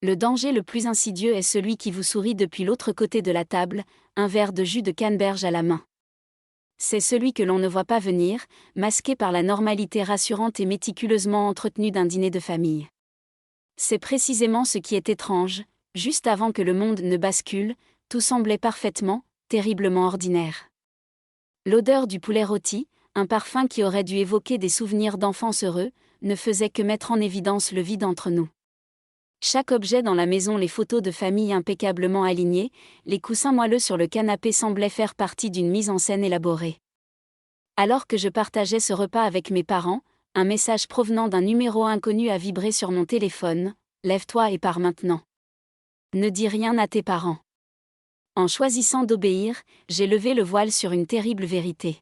Le danger le plus insidieux est celui qui vous sourit depuis l'autre côté de la table, un verre de jus de canneberge à la main. C'est celui que l'on ne voit pas venir, masqué par la normalité rassurante et méticuleusement entretenue d'un dîner de famille. C'est précisément ce qui est étrange, juste avant que le monde ne bascule, tout semblait parfaitement, terriblement ordinaire. L'odeur du poulet rôti, un parfum qui aurait dû évoquer des souvenirs d'enfance heureux, ne faisait que mettre en évidence le vide entre nous. Chaque objet dans la maison, les photos de famille impeccablement alignées, les coussins moelleux sur le canapé semblaient faire partie d'une mise en scène élaborée. Alors que je partageais ce repas avec mes parents, un message provenant d'un numéro inconnu a vibré sur mon téléphone. « Lève-toi et pars maintenant. Ne dis rien à tes parents. » En choisissant d'obéir, j'ai levé le voile sur une terrible vérité.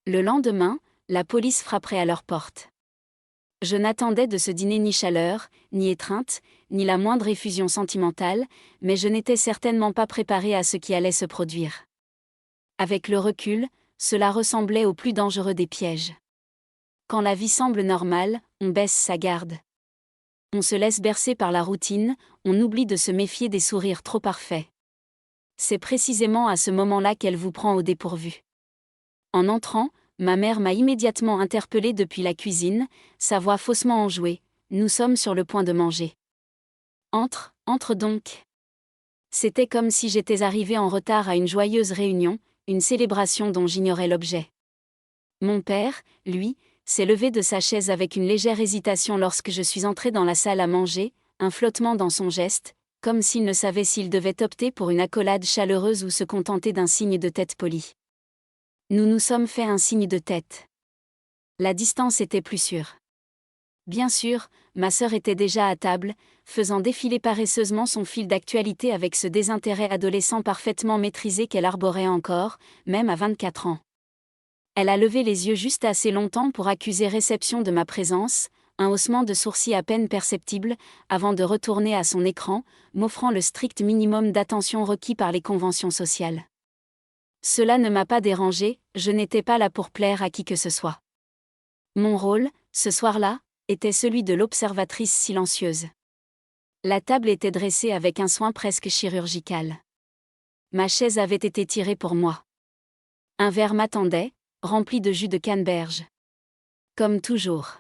Le lendemain, la police frapperait à leur porte. Je n'attendais de ce dîner ni chaleur, ni étreinte, ni la moindre effusion sentimentale, mais je n'étais certainement pas préparée à ce qui allait se produire. Avec le recul, cela ressemblait au plus dangereux des pièges. Quand la vie semble normale, on baisse sa garde. On se laisse bercer par la routine, on oublie de se méfier des sourires trop parfaits. C'est précisément à ce moment-là qu'elle vous prend au dépourvu. En entrant, ma mère m'a immédiatement interpellée depuis la cuisine, sa voix faussement enjouée. « Nous sommes sur le point de manger. Entre, entre donc. » C'était comme si j'étais arrivée en retard à une joyeuse réunion, une célébration dont j'ignorais l'objet. Mon père, lui, s'est levé de sa chaise avec une légère hésitation lorsque je suis entrée dans la salle à manger, un flottement dans son geste, comme s'il ne savait s'il devait opter pour une accolade chaleureuse ou se contenter d'un signe de tête poli. Nous nous sommes fait un signe de tête. La distance était plus sûre. Bien sûr, ma sœur était déjà à table, faisant défiler paresseusement son fil d'actualité avec ce désintérêt adolescent parfaitement maîtrisé qu'elle arborait encore, même à 24 ans. Elle a levé les yeux juste assez longtemps pour accuser réception de ma présence, un haussement de sourcils à peine perceptible, avant de retourner à son écran, m'offrant le strict minimum d'attention requis par les conventions sociales. Cela ne m'a pas dérangée, je n'étais pas là pour plaire à qui que ce soit. Mon rôle, ce soir-là, était celui de l'observatrice silencieuse. La table était dressée avec un soin presque chirurgical. Ma chaise avait été tirée pour moi. Un verre m'attendait, rempli de jus de canneberge. Comme toujours.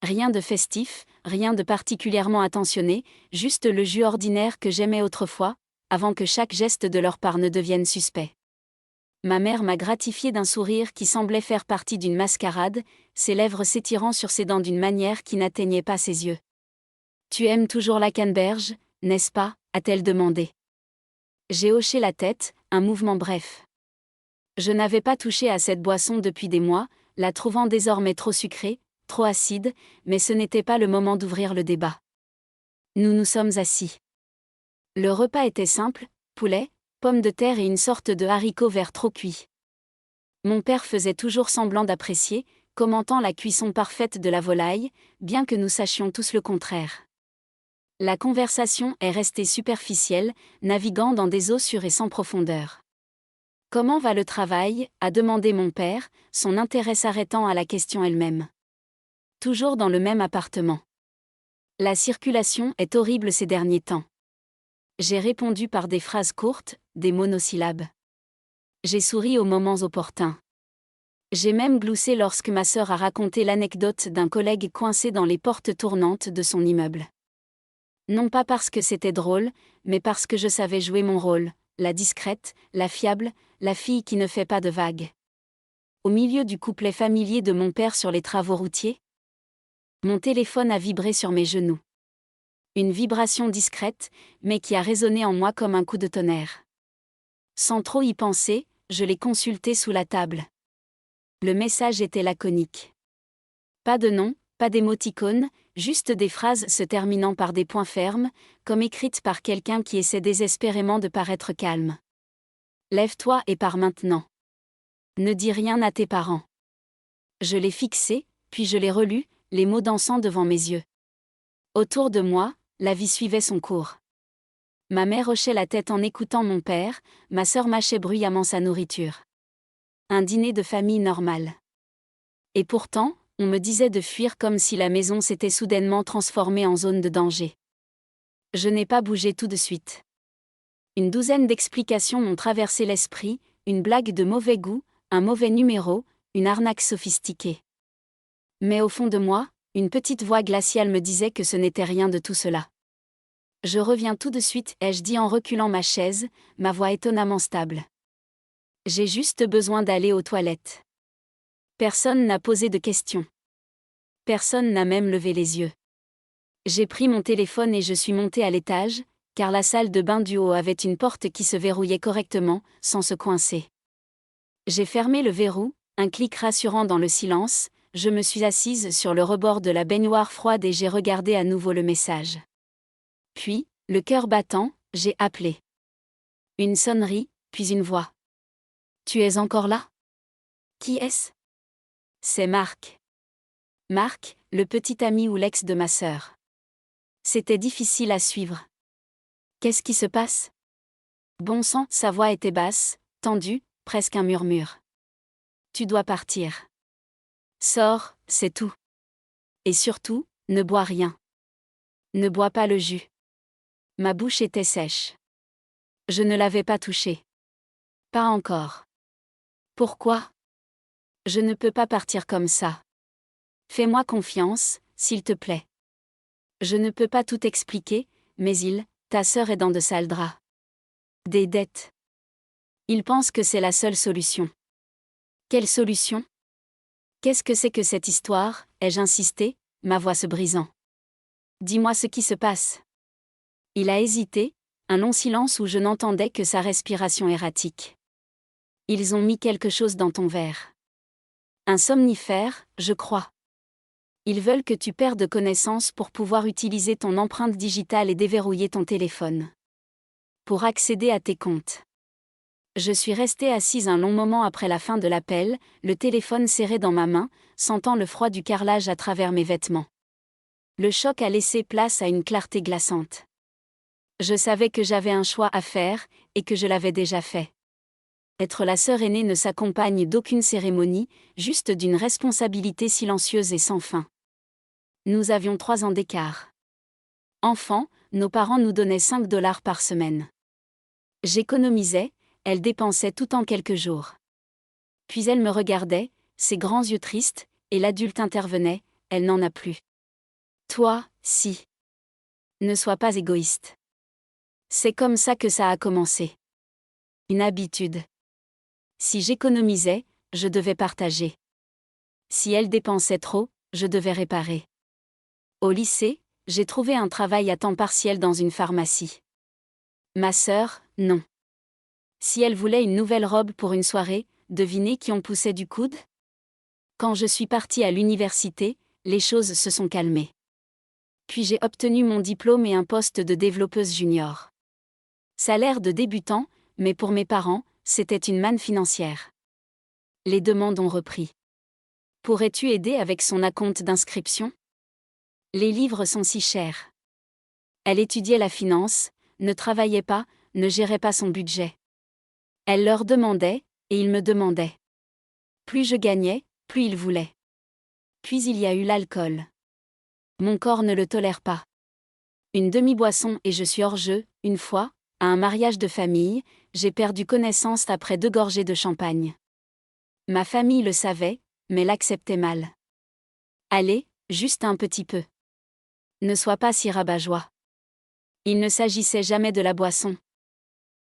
Rien de festif, rien de particulièrement attentionné, juste le jus ordinaire que j'aimais autrefois, avant que chaque geste de leur part ne devienne suspect. Ma mère m'a gratifié d'un sourire qui semblait faire partie d'une mascarade, ses lèvres s'étirant sur ses dents d'une manière qui n'atteignait pas ses yeux. « Tu aimes toujours la canneberge, n'est-ce pas ?» a-t-elle demandé. J'ai hoché la tête, un mouvement bref. Je n'avais pas touché à cette boisson depuis des mois, la trouvant désormais trop sucrée, trop acide, mais ce n'était pas le moment d'ouvrir le débat. Nous nous sommes assis. Le repas était simple, poulet, pommes de terre et une sorte de haricots verts trop cuits. Mon père faisait toujours semblant d'apprécier, commentant la cuisson parfaite de la volaille, bien que nous sachions tous le contraire. La conversation est restée superficielle, naviguant dans des eaux sûres et sans profondeur. « Comment va le travail ?» a demandé mon père, son intérêt s'arrêtant à la question elle-même. Toujours dans le même appartement. La circulation est horrible ces derniers temps. J'ai répondu par des phrases courtes, des monosyllabes. J'ai souri aux moments opportuns. J'ai même gloussé lorsque ma sœur a raconté l'anecdote d'un collègue coincé dans les portes tournantes de son immeuble. Non pas parce que c'était drôle, mais parce que je savais jouer mon rôle, la discrète, la fiable, la fille qui ne fait pas de vagues. Au milieu du couplet familier de mon père sur les travaux routiers, mon téléphone a vibré sur mes genoux. Une vibration discrète, mais qui a résonné en moi comme un coup de tonnerre. Sans trop y penser, je l'ai consulté sous la table. Le message était laconique. Pas de nom, pas d'émoticône, juste des phrases se terminant par des points fermes, comme écrites par quelqu'un qui essaie désespérément de paraître calme. Lève-toi et pars maintenant. Ne dis rien à tes parents. Je l'ai fixé, puis je l'ai relu, les mots dansant devant mes yeux. Autour de moi, la vie suivait son cours. Ma mère hochait la tête en écoutant mon père, ma sœur mâchait bruyamment sa nourriture. Un dîner de famille normal. Et pourtant, on me disait de fuir comme si la maison s'était soudainement transformée en zone de danger. Je n'ai pas bougé tout de suite. Une douzaine d'explications m'ont traversé l'esprit, une blague de mauvais goût, un mauvais numéro, une arnaque sophistiquée. Mais au fond de moi, une petite voix glaciale me disait que ce n'était rien de tout cela. Je reviens tout de suite, ai-je dit en reculant ma chaise, ma voix étonnamment stable. J'ai juste besoin d'aller aux toilettes. Personne n'a posé de questions. Personne n'a même levé les yeux. J'ai pris mon téléphone et je suis montée à l'étage, car la salle de bain du haut avait une porte qui se verrouillait correctement, sans se coincer. J'ai fermé le verrou, un clic rassurant dans le silence, je me suis assise sur le rebord de la baignoire froide et j'ai regardé à nouveau le message. Puis, le cœur battant, j'ai appelé. Une sonnerie, puis une voix. « Tu es encore là ? Qui est-ce ? » C'est Marc. Marc, le petit ami ou l'ex de ma sœur. C'était difficile à suivre. Qu'est-ce qui se passe ? Bon sang, sa voix était basse, tendue, presque un murmure. Tu dois partir. Sors, c'est tout. Et surtout, ne bois rien. Ne bois pas le jus. Ma bouche était sèche. Je ne l'avais pas touchée. Pas encore. Pourquoi ? Je ne peux pas partir comme ça. Fais-moi confiance, s'il te plaît. Je ne peux pas tout expliquer, mais ta sœur est dans de sales draps. Des dettes. Il pense que c'est la seule solution. Quelle solution ? Qu'est-ce que c'est que cette histoire ? Ai-je insisté, ma voix se brisant. Dis-moi ce qui se passe. Il a hésité, un long silence où je n'entendais que sa respiration erratique. Ils ont mis quelque chose dans ton verre. Un somnifère, je crois. Ils veulent que tu perdes connaissance pour pouvoir utiliser ton empreinte digitale et déverrouiller ton téléphone. Pour accéder à tes comptes. Je suis restée assise un long moment après la fin de l'appel, le téléphone serré dans ma main, sentant le froid du carrelage à travers mes vêtements. Le choc a laissé place à une clarté glaçante. Je savais que j'avais un choix à faire, et que je l'avais déjà fait. Être la sœur aînée ne s'accompagne d'aucune cérémonie, juste d'une responsabilité silencieuse et sans fin. Nous avions 3 ans d'écart. Enfants, nos parents nous donnaient 5 $ par semaine. J'économisais, elle dépensait tout en quelques jours. Puis elle me regardait, ses grands yeux tristes, et l'adulte intervenait, elle n'en a plus. Toi, si. Ne sois pas égoïste. C'est comme ça que ça a commencé. Une habitude. Si j'économisais, je devais partager. Si elle dépensait trop, je devais réparer. Au lycée, j'ai trouvé un travail à temps partiel dans une pharmacie. Ma sœur, non. Si elle voulait une nouvelle robe pour une soirée, devinez qui on poussait du coude ? Quand je suis partie à l'université, les choses se sont calmées. Puis j'ai obtenu mon diplôme et un poste de développeuse junior. Salaire de débutant, mais pour mes parents, c'était une manne financière. Les demandes ont repris. Pourrais-tu aider avec son acompte d'inscription ? Les livres sont si chers. Elle étudiait la finance, ne travaillait pas, ne gérait pas son budget. Elle leur demandait, et ils me demandaient. Plus je gagnais, plus ils voulaient. Puis il y a eu l'alcool. Mon corps ne le tolère pas. Une demi-boisson et je suis hors jeu, une fois, à un mariage de famille, j'ai perdu connaissance après 2 gorgées de champagne. Ma famille le savait, mais l'acceptait mal. Allez, juste un petit peu. Ne sois pas si rabat-joie. Il ne s'agissait jamais de la boisson,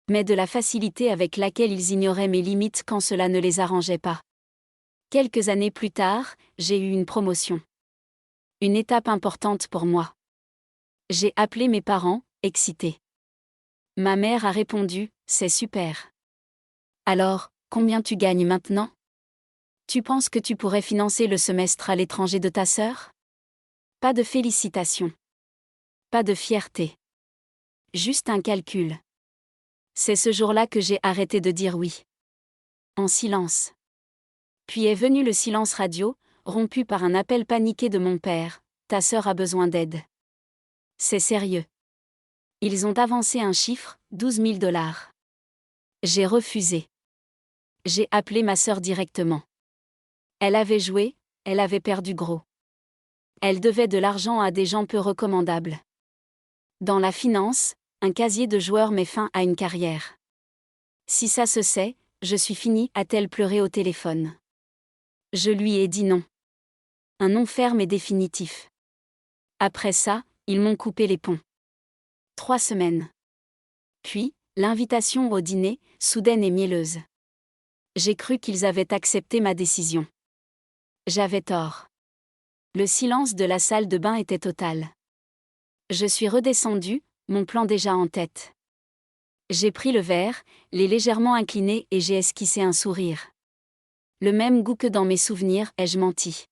mais de la facilité avec laquelle ils ignoraient mes limites quand cela ne les arrangeait pas. Quelques années plus tard, j'ai eu une promotion. Une étape importante pour moi. J'ai appelé mes parents, excitée. Ma mère a répondu, « C'est super. Alors, combien tu gagnes maintenant ? Tu penses que tu pourrais financer le semestre à l'étranger de ta sœur ? » Pas de félicitations. Pas de fierté. Juste un calcul. C'est ce jour-là que j'ai arrêté de dire oui. En silence. Puis est venu le silence radio, rompu par un appel paniqué de mon père, « Ta sœur a besoin d'aide. » C'est sérieux. Ils ont avancé un chiffre, 12 000 $. J'ai refusé. J'ai appelé ma sœur directement. Elle avait joué, elle avait perdu gros. Elle devait de l'argent à des gens peu recommandables. Dans la finance, un casier de joueur met fin à une carrière. Si ça se sait, je suis finie, a-t-elle pleuré au téléphone. Je lui ai dit non. Un non ferme et définitif. Après ça, ils m'ont coupé les ponts. 3 semaines. Puis, l'invitation au dîner, soudaine et mielleuse. J'ai cru qu'ils avaient accepté ma décision. J'avais tort. Le silence de la salle de bain était total. Je suis redescendue, mon plan déjà en tête. J'ai pris le verre, l'ai légèrement incliné et j'ai esquissé un sourire. Le même goût que dans mes souvenirs, ai-je menti.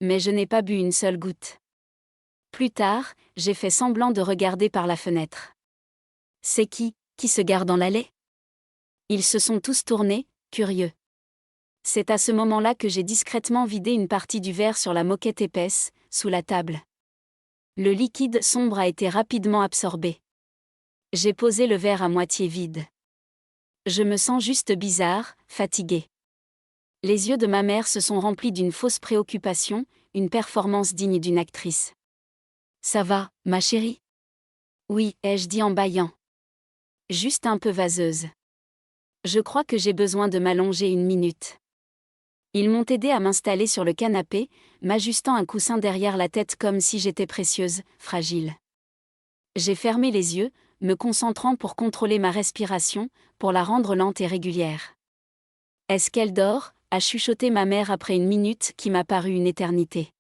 Mais je n'ai pas bu une seule goutte. Plus tard, j'ai fait semblant de regarder par la fenêtre. C'est qui se gare dans l'allée? Ils se sont tous tournés, curieux. C'est à ce moment-là que j'ai discrètement vidé une partie du verre sur la moquette épaisse, sous la table. Le liquide sombre a été rapidement absorbé. J'ai posé le verre à moitié vide. Je me sens juste bizarre, fatiguée. Les yeux de ma mère se sont remplis d'une fausse préoccupation, une performance digne d'une actrice. Ça va, ma chérie? Oui, ai-je dit en bâillant. Juste un peu vaseuse. Je crois que j'ai besoin de m'allonger une minute. Ils m'ont aidé à m'installer sur le canapé, m'ajustant un coussin derrière la tête comme si j'étais précieuse, fragile. J'ai fermé les yeux, me concentrant pour contrôler ma respiration, pour la rendre lente et régulière. Est-ce qu'elle dort? A chuchoté ma mère après une minute qui m'a paru une éternité.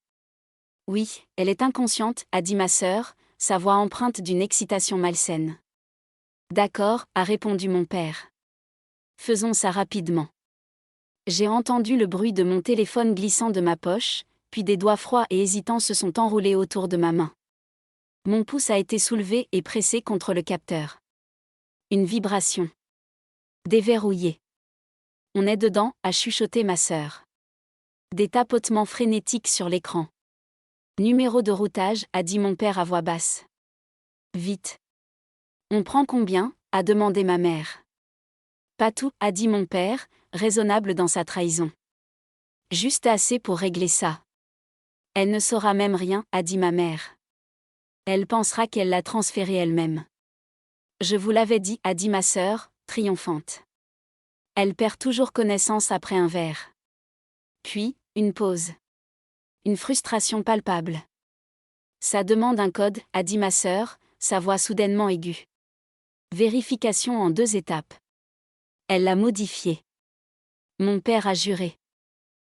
Oui, elle est inconsciente, a dit ma sœur, sa voix empreinte d'une excitation malsaine. D'accord, a répondu mon père. Faisons ça rapidement. J'ai entendu le bruit de mon téléphone glissant de ma poche, puis des doigts froids et hésitants se sont enroulés autour de ma main. Mon pouce a été soulevé et pressé contre le capteur. Une vibration. Déverrouillé. On est dedans, a chuchoté ma sœur. Des tapotements frénétiques sur l'écran. Numéro de routage, a dit mon père à voix basse. Vite. On prend combien? A demandé ma mère. Pas tout, a dit mon père, raisonnable dans sa trahison. Juste assez pour régler ça. Elle ne saura même rien, a dit ma mère. Elle pensera qu'elle l'a transféré elle-même. Je vous l'avais dit, a dit ma sœur, triomphante. Elle perd toujours connaissance après un verre. Puis, une pause. Une frustration palpable. Ça demande un code, a dit ma sœur, sa voix soudainement aiguë. Vérification en 2 étapes. Elle l'a modifié. Mon père a juré.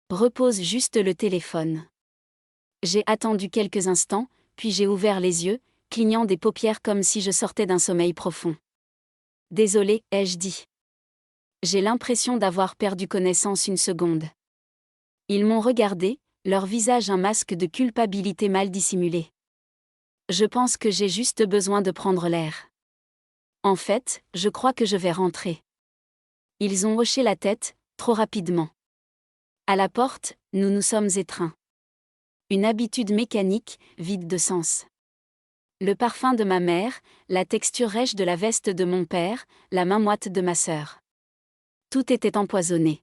Repose juste le téléphone. J'ai attendu quelques instants, puis j'ai ouvert les yeux, clignant des paupières comme si je sortais d'un sommeil profond. Désolé, ai-je dit. J'ai l'impression d'avoir perdu connaissance une seconde. Ils m'ont regardé, leur visage un masque de culpabilité mal dissimulé. Je pense que j'ai juste besoin de prendre l'air. En fait, je crois que je vais rentrer. Ils ont hoché la tête, trop rapidement. À la porte, nous nous sommes étreints. Une habitude mécanique, vide de sens. Le parfum de ma mère, la texture rêche de la veste de mon père, la main moite de ma sœur. Tout était empoisonné.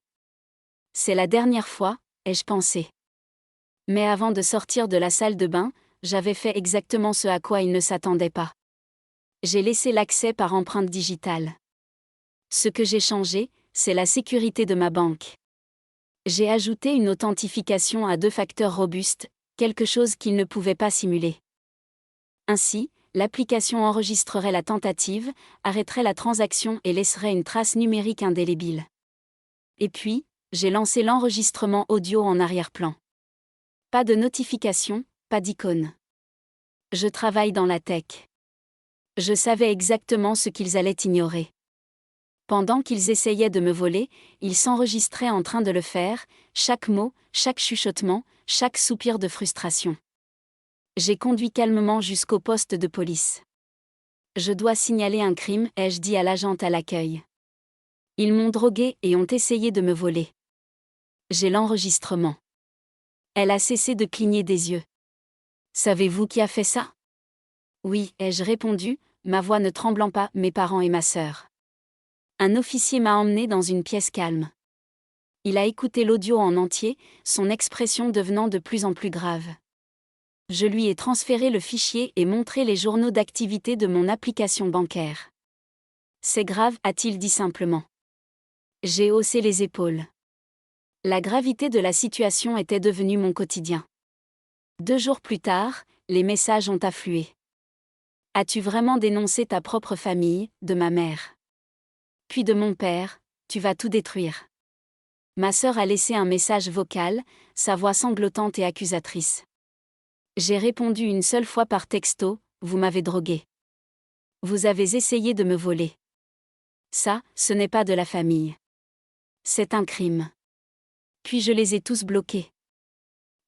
C'est la dernière fois, ai-je pensé. Mais avant de sortir de la salle de bain, j'avais fait exactement ce à quoi ils ne s'attendaient pas. J'ai laissé l'accès par empreinte digitale. Ce que j'ai changé, c'est la sécurité de ma banque. J'ai ajouté une authentification à 2 facteurs robustes, quelque chose qu'ils ne pouvaient pas simuler. Ainsi, l'application enregistrerait la tentative, arrêterait la transaction et laisserait une trace numérique indélébile. Et puis, j'ai lancé l'enregistrement audio en arrière-plan. Pas de notification, pas d'icône. Je travaille dans la tech. Je savais exactement ce qu'ils allaient ignorer. Pendant qu'ils essayaient de me voler, ils s'enregistraient en train de le faire, chaque mot, chaque chuchotement, chaque soupir de frustration. J'ai conduit calmement jusqu'au poste de police. Je dois signaler un crime, ai-je dit à l'agente à l'accueil. Ils m'ont drogué et ont essayé de me voler. J'ai l'enregistrement. Elle a cessé de cligner des yeux. Savez-vous qui a fait ça? Oui, ai-je répondu, ma voix ne tremblant pas, mes parents et ma sœur. Un officier m'a emmené dans une pièce calme. Il a écouté l'audio en entier, son expression devenant de plus en plus grave. Je lui ai transféré le fichier et montré les journaux d'activité de mon application bancaire. C'est grave, a-t-il dit simplement. J'ai haussé les épaules. La gravité de la situation était devenue mon quotidien. 2 jours plus tard, les messages ont afflué. As-tu vraiment dénoncé ta propre famille, de ma mère? Puis de mon père, tu vas tout détruire. Ma sœur a laissé un message vocal, sa voix sanglotante et accusatrice. J'ai répondu une seule fois par texto, vous m'avez drogué. Vous avez essayé de me voler. Ça, ce n'est pas de la famille. C'est un crime. Puis je les ai tous bloqués.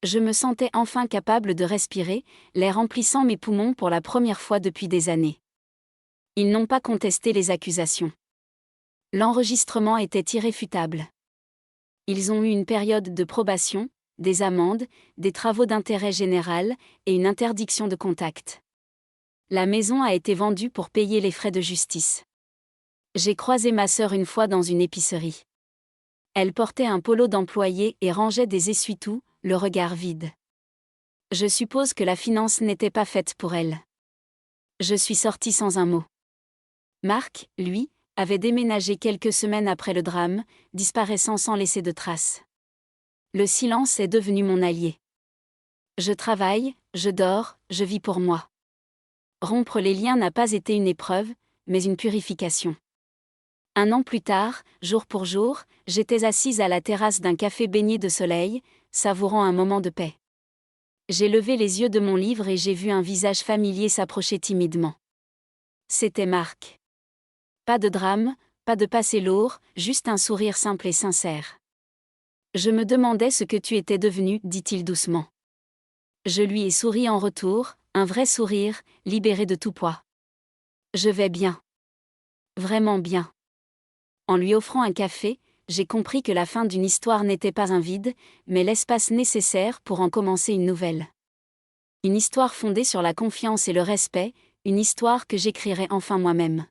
Je me sentais enfin capable de respirer, l'air remplissant mes poumons pour la première fois depuis des années. Ils n'ont pas contesté les accusations. L'enregistrement était irréfutable. Ils ont eu une période de probation, des amendes, des travaux d'intérêt général et une interdiction de contact. La maison a été vendue pour payer les frais de justice. J'ai croisé ma sœur une fois dans une épicerie. Elle portait un polo d'employé et rangeait des essuie-tout, le regard vide. Je suppose que la finance n'était pas faite pour elle. Je suis sortie sans un mot. Marc, lui, avait déménagé quelques semaines après le drame, disparaissant sans laisser de traces. Le silence est devenu mon allié. Je travaille, je dors, je vis pour moi. Rompre les liens n'a pas été une épreuve, mais une purification. 1 an plus tard, jour pour jour, j'étais assise à la terrasse d'un café baigné de soleil, savourant un moment de paix. J'ai levé les yeux de mon livre et j'ai vu un visage familier s'approcher timidement. C'était Marc. Pas de drame, pas de passé lourd, juste un sourire simple et sincère. Je me demandais ce que tu étais devenu, dit-il doucement. Je lui ai souri en retour, un vrai sourire, libéré de tout poids. Je vais bien. Vraiment bien. En lui offrant un café, j'ai compris que la fin d'une histoire n'était pas un vide, mais l'espace nécessaire pour en commencer une nouvelle. Une histoire fondée sur la confiance et le respect, une histoire que j'écrirai enfin moi-même.